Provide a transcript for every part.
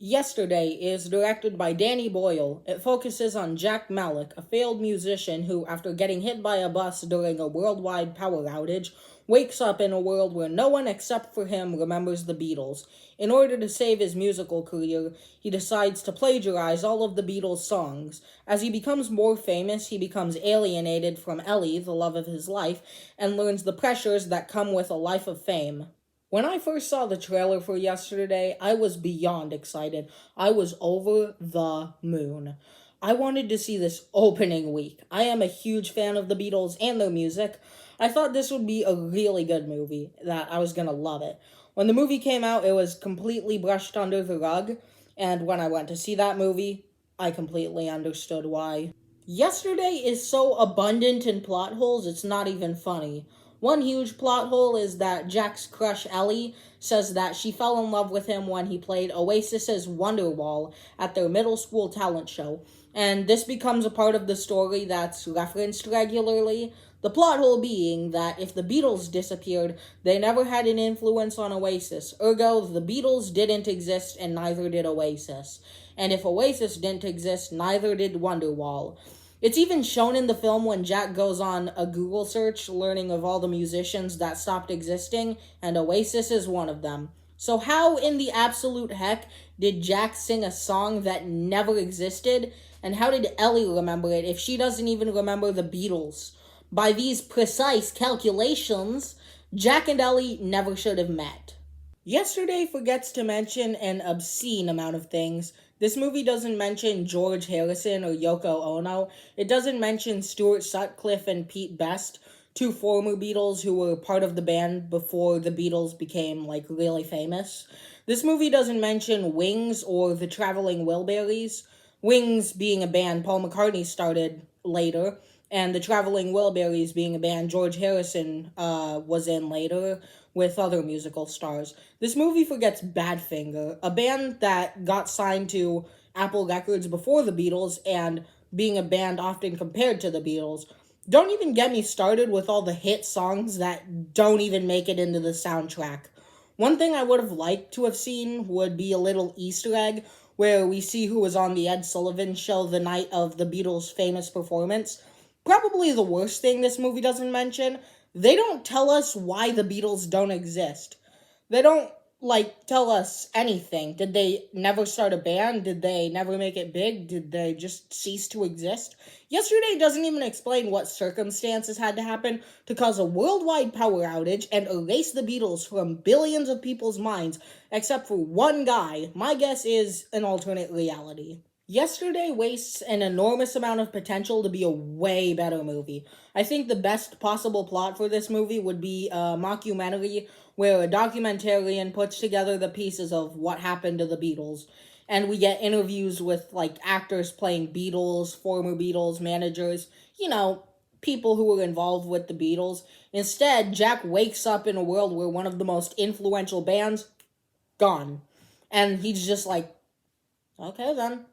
Yesterday is directed by Danny Boyle. It focuses on Jack Malik, a failed musician who, after getting hit by a bus during a worldwide power outage, wakes up in a world where no one except for him remembers the Beatles. In order to save his musical career, he decides to plagiarize all of the Beatles' songs. As he becomes more famous, he becomes alienated from Ellie, the love of his life, and learns the pressures that come with a life of fame. When I first saw the trailer for yesterday, I was beyond excited. I was over the moon. I wanted to see this opening week. I am a huge fan of the Beatles and their music. I thought this would be a really good movie, that I was gonna love it. When the movie came out, it was completely brushed under the rug, and when I went to see that movie, I completely understood why. Yesterday is so abundant in plot holes, it's not even funny. One huge plot hole is that Jack's crush Ellie says that she fell in love with him when he played Oasis's Wonderwall at their middle school talent show, and this becomes a part of the story that's referenced regularly. The plot hole being that if the Beatles disappeared, they never had an influence on Oasis, ergo, the Beatles didn't exist and neither did Oasis. And if Oasis didn't exist, neither did Wonderwall. It's even shown in the film when Jack goes on a Google search learning of all the musicians that stopped existing, and Oasis is one of them. So how in the absolute heck did Jack sing a song that never existed? And how did Ellie remember it if she doesn't even remember the Beatles? By these precise calculations, Jack and Ellie never should have met. Yesterday forgets to mention an obscene amount of things. This movie doesn't mention George Harrison or Yoko Ono. It doesn't mention Stuart Sutcliffe and Pete Best, two former Beatles who were part of the band before the Beatles became, really famous. This movie doesn't mention Wings or the Traveling Wilburys. Wings being a band Paul McCartney started later, and the Traveling Wilburys being a band George Harrison was in later with other musical stars. This movie forgets Badfinger, a band that got signed to Apple Records before the Beatles and being a band often compared to the Beatles. Don't even get me started with all the hit songs that don't even make it into the soundtrack. One thing I would have liked to have seen would be a little Easter egg where we see who was on the Ed Sullivan show the night of the Beatles' famous performance. Probably the worst thing this movie doesn't mention, they don't tell us why the Beatles don't exist. They don't, tell us anything. Did they never start a band? Did they never make it big? Did they just cease to exist? Yesterday doesn't even explain what circumstances had to happen to cause a worldwide power outage and erase the Beatles from billions of people's minds, except for one guy. My guess is an alternate reality. Yesterday wastes an enormous amount of potential to be a way better movie. I think the best possible plot for this movie would be a mockumentary where a documentarian puts together the pieces of what happened to the Beatles. And we get interviews with, actors playing Beatles, former Beatles, managers, people who were involved with the Beatles. Instead, Jack wakes up in a world where one of the most influential bands, gone. And he's just like, okay then.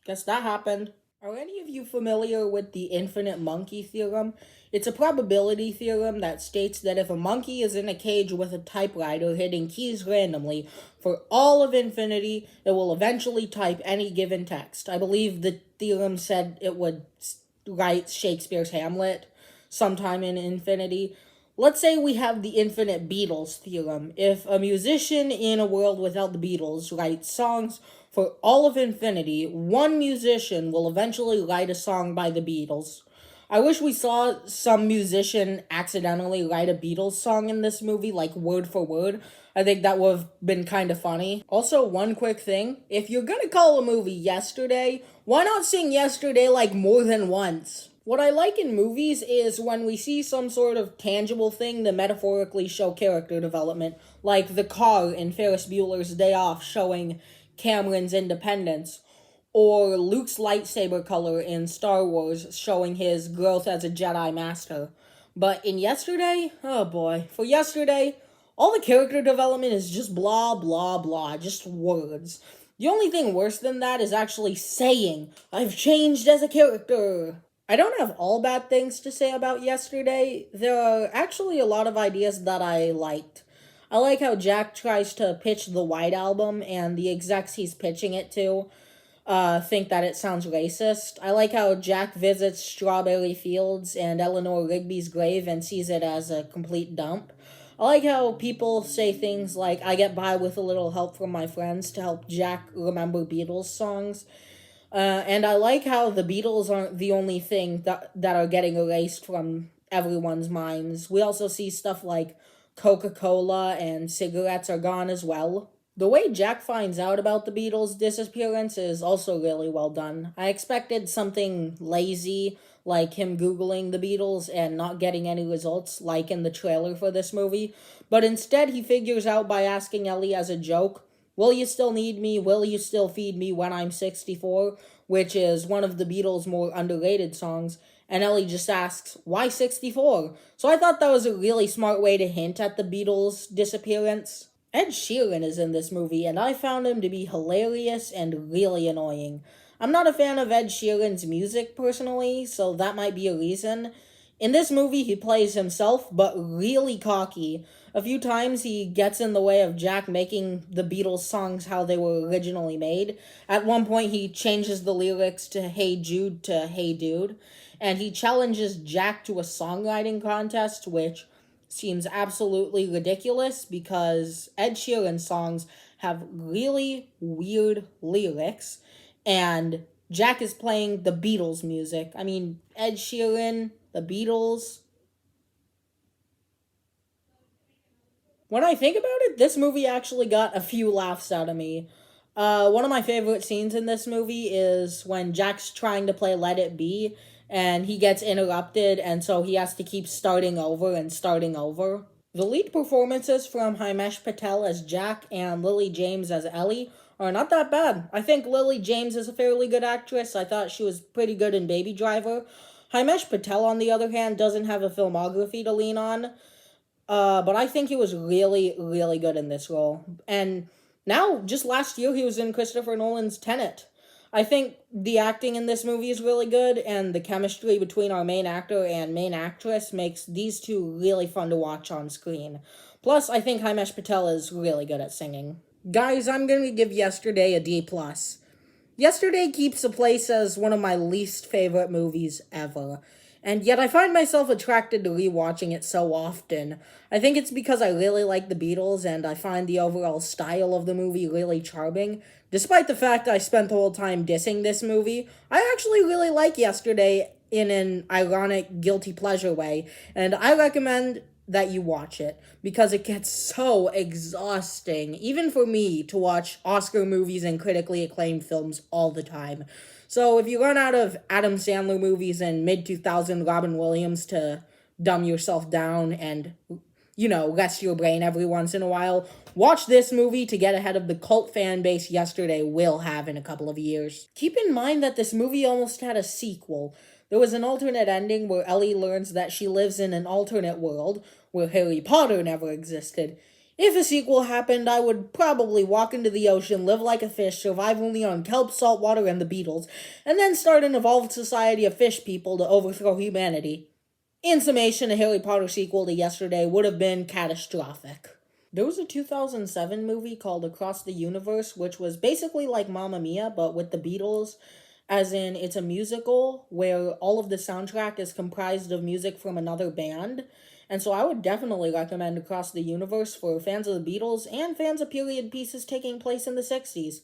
Guess that happened. Are any of you familiar with the infinite monkey theorem? It's a probability theorem that states that if a monkey is in a cage with a typewriter hitting keys randomly for all of infinity, it will eventually type any given text. I believe the theorem said it would write Shakespeare's Hamlet sometime in infinity. Let's say we have the infinite Beatles theorem. If a musician in a world without the Beatles writes songs for all of infinity, one musician will eventually write a song by the Beatles. I wish we saw some musician accidentally write a Beatles song in this movie, word for word. I think that would have been kind of funny. Also, one quick thing. If you're gonna call a movie Yesterday, why not sing Yesterday more than once? What I like in movies is when we see some sort of tangible thing to metaphorically show character development, like the car in Ferris Bueller's Day Off showing Cameron's independence, or Luke's lightsaber color in Star Wars showing his growth as a Jedi Master. But in Yesterday, oh boy, for Yesterday, all the character development is just blah blah blah, just words. The only thing worse than that is actually saying, I've changed as a character. I don't have all bad things to say about Yesterday. There are actually a lot of ideas that I liked. I like how Jack tries to pitch the White Album, and the execs he's pitching it to think that it sounds racist. I like how Jack visits Strawberry Fields and Eleanor Rigby's grave and sees it as a complete dump. I like how people say things like, I get by with a little help from my friends to help Jack remember Beatles songs. And I like how the Beatles aren't the only thing that are getting erased from everyone's minds. We also see stuff like Coca-Cola and cigarettes are gone as well. The way Jack finds out about the Beatles' disappearance is also really well done. I expected something lazy, like him Googling the Beatles and not getting any results, like in the trailer for this movie, but instead he figures out by asking Ellie as a joke, will you still need me? Will you still feed me when I'm 64? Which is one of the Beatles' more underrated songs. And Ellie just asks, why 64? So I thought that was a really smart way to hint at the Beatles' disappearance. Ed Sheeran is in this movie, and I found him to be hilarious and really annoying. I'm not a fan of Ed Sheeran's music personally, so that might be a reason. In this movie, he plays himself, but really cocky. A few times he gets in the way of Jack making the Beatles songs how they were originally made. At one point, he changes the lyrics to Hey Jude to Hey Dude, and he challenges Jack to a songwriting contest, which seems absolutely ridiculous because Ed Sheeran songs have really weird lyrics, and Jack is playing the Beatles music. I mean, Ed Sheeran, the Beatles. When I think about it, this movie actually got a few laughs out of me. One of my favorite scenes in this movie is when Jack's trying to play Let It Be and he gets interrupted, and so he has to keep starting over and starting over. The lead performances from Himesh Patel as Jack and Lily James as Ellie are not that bad. I think Lily James is a fairly good actress. I thought she was pretty good in Baby Driver. Himesh Patel, on the other hand, doesn't have a filmography to lean on. But I think he was really, really good in this role. And now, just last year, he was in Christopher Nolan's Tenet. I think the acting in this movie is really good, and the chemistry between our main actor and main actress makes these two really fun to watch on screen. Plus, I think Himesh Patel is really good at singing. Guys, I'm going to give Yesterday a D+. Yesterday keeps a place as one of my least favorite movies ever, and yet I find myself attracted to rewatching it so often. I think it's because I really like the Beatles and I find the overall style of the movie really charming. Despite the fact I spent the whole time dissing this movie, I actually really like Yesterday in an ironic, guilty pleasure way, and I recommend that you watch it because it gets so exhausting, even for me, to watch Oscar movies and critically acclaimed films all the time. So if you run out of Adam Sandler movies and mid 2000 Robin Williams to dumb yourself down and, rest your brain every once in a while, watch this movie to get ahead of the cult fan base Yesterday will have in a couple of years. Keep in mind that this movie almost had a sequel. There was an alternate ending where Ellie learns that she lives in an alternate world where Harry Potter never existed. If a sequel happened, I would probably walk into the ocean, live like a fish, survive only on kelp, salt water, and the Beatles, and then start an evolved society of fish people to overthrow humanity. In summation, a Harry Potter sequel to Yesterday would have been catastrophic. There was a 2007 movie called Across the Universe, which was basically like Mamma Mia, but with the Beatles, as in it's a musical where all of the soundtrack is comprised of music from another band. And so I would definitely recommend Across the Universe for fans of the Beatles and fans of period pieces taking place in the 60s.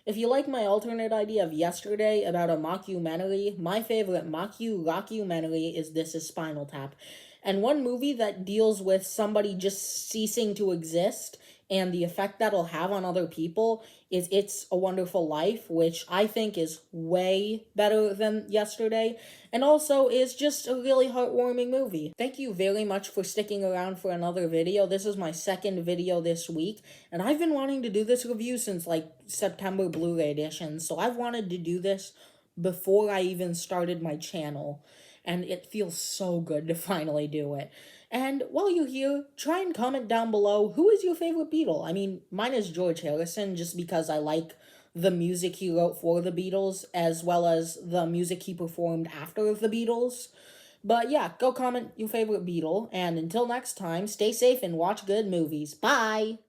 If you like my alternate idea of Yesterday about a mockumentary, my favorite rockumentary is This Is Spinal Tap. And one movie that deals with somebody just ceasing to exist and the effect that'll have on other people is It's a Wonderful Life, which I think is way better than Yesterday, and also is just a really heartwarming movie. Thank you very much for sticking around for another video. This is my second video this week, and I've been wanting to do this review since like September Blu-ray edition, so I've wanted to do this before I even started my channel, and it feels so good to finally do it. And while you're here, try and comment down below, who is your favorite Beatle? I mean, mine is George Harrison, just because I like the music he wrote for the Beatles, as well as the music he performed after the Beatles. But yeah, go comment your favorite Beatle, and until next time, stay safe and watch good movies. Bye!